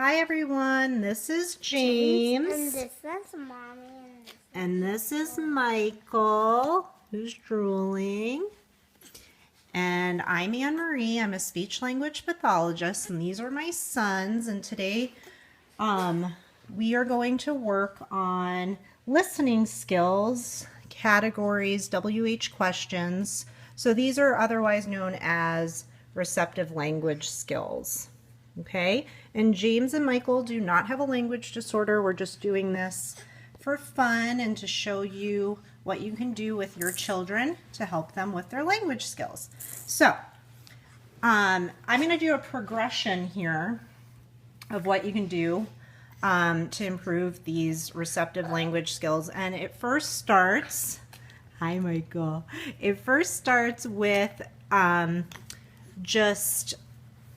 Hi everyone, this is James. And this is Mommy. And this is Michael, who's drooling. And I'm Anne Marie. I'm a speech language pathologist, and these are my sons. And today we are going to work on listening skills, categories, WH questions. So these are otherwise known as receptive language skills. Okay, and James and Michael do not have a language disorder. We're just doing this for fun and to show you what you can do with your children to help them with their language skills. So, I'm going to do a progression here of what you can do to improve these receptive language skills. And it first starts, hi Michael, it first starts with just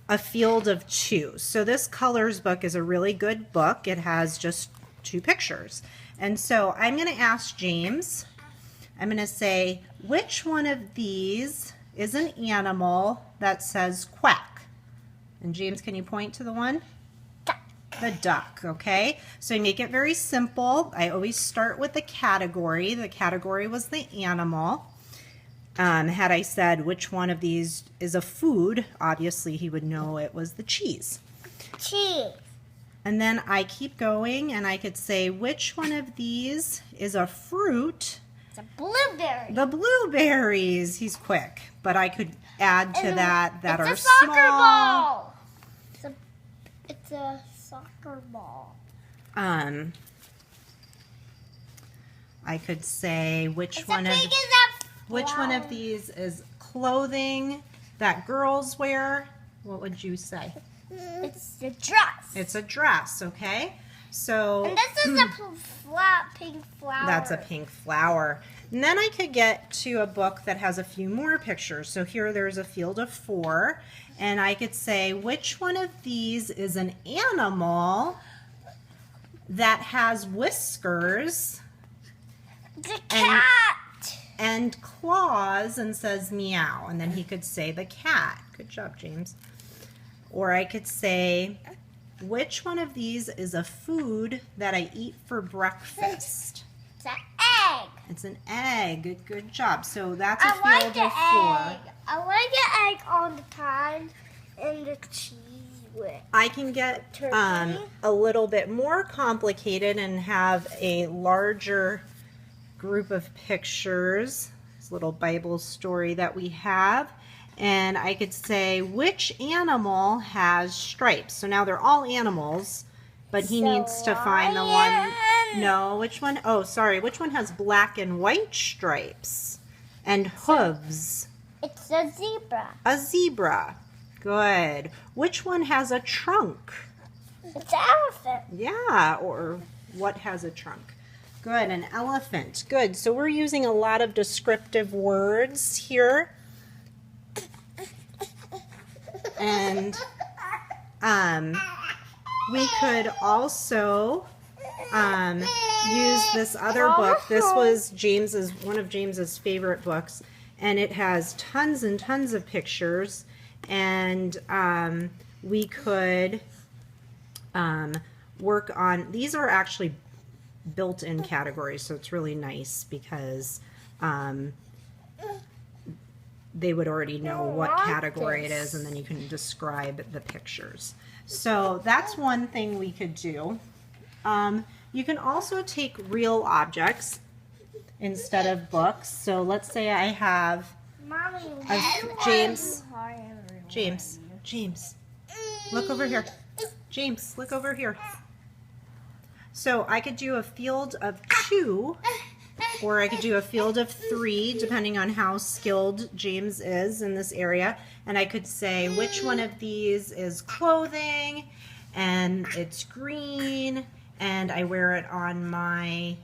a field of two. So this colors book is a really good book. It has just two pictures. And so I'm going to ask James, I'm going to say, which one of these is an animal that says quack? And James, can you point to the one? Duck. The duck, okay? So I make it very simple. I always start with the category. The category was the animal. Had I said which one of these is a food, obviously he would know it was the cheese. Cheese. And then I keep going and I could say which one of these is a fruit. It's a blueberry. The blueberries. He's quick, but I could add to that are it's a soccer small. Ball. It's a soccer ball. I could say which It's one as of big as a which one of these is clothing that girls wear? What would you say? It's a dress. It's a dress, okay? So And this is a pink flower. that's a pink flower. And then I could get to a book that has a few more pictures. So here there's a field of 4, and I could say which one of these is an animal that has whiskers It's a cat. and claws and says meow, and then he could say the cat. Good job, James. Or I could say, which one of these is a food that I eat for breakfast? It's an egg. It's an egg. Good job. So that's a I field like of the 4. egg. I like the egg all the time and the cheese with. I can get a little bit more complicated and have a larger group of pictures. This little Bible story that we have. And I could say, which animal has stripes? So now they're all animals, but he needs to find the one. No, which one? Oh, sorry. Which one has black and white stripes and hooves? It's a zebra. A zebra. Good. Which one has a trunk? It's an elephant. Yeah, or what has a trunk? Good, an elephant. Good. So we're using a lot of descriptive words here. And we could also use this other book. This was one of James's favorite books, and it has tons and tons of pictures. And we could work on, these are actually built-in categories, so it's really nice because they would already know what category it is, and then you can describe the pictures. So that's one thing we could do. You can also take real objects instead of books. So let's say I have Mommy, James, look over here. James, look over here. So I could do a field of 2, or I could do a field of 3, depending on how skilled James is in this area. And I could say which one of these is clothing, and it's green, and I wear it on my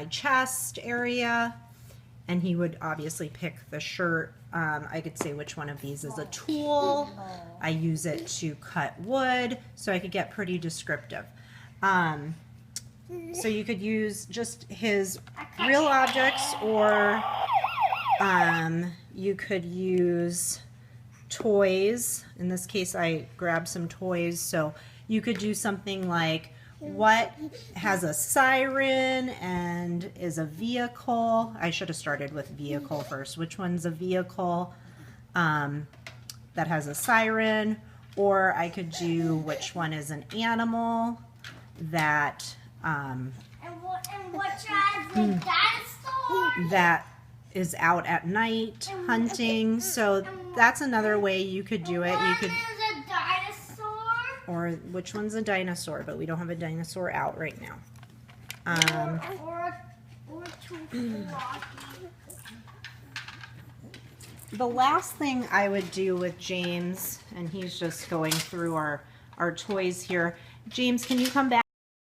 chest area. And he would obviously pick the shirt. I could say which one of these is a tool. I use it to cut wood, so I could get pretty descriptive. So you could use just his real objects, or you could use toys. In this case, I grabbed some toys, so you could do something like, what has a siren and is a vehicle? I should have started with vehicle first. Which one's a vehicle that has a siren? Or I could do which one is an animal that and what has a dinosaur? that is out at night hunting. So that's another way you could do it. You could, is a dinosaur? or which one's a dinosaur, but we don't have a dinosaur out right now. Or two The last thing I would do with James, and he's just going through our toys here. James, can you come back?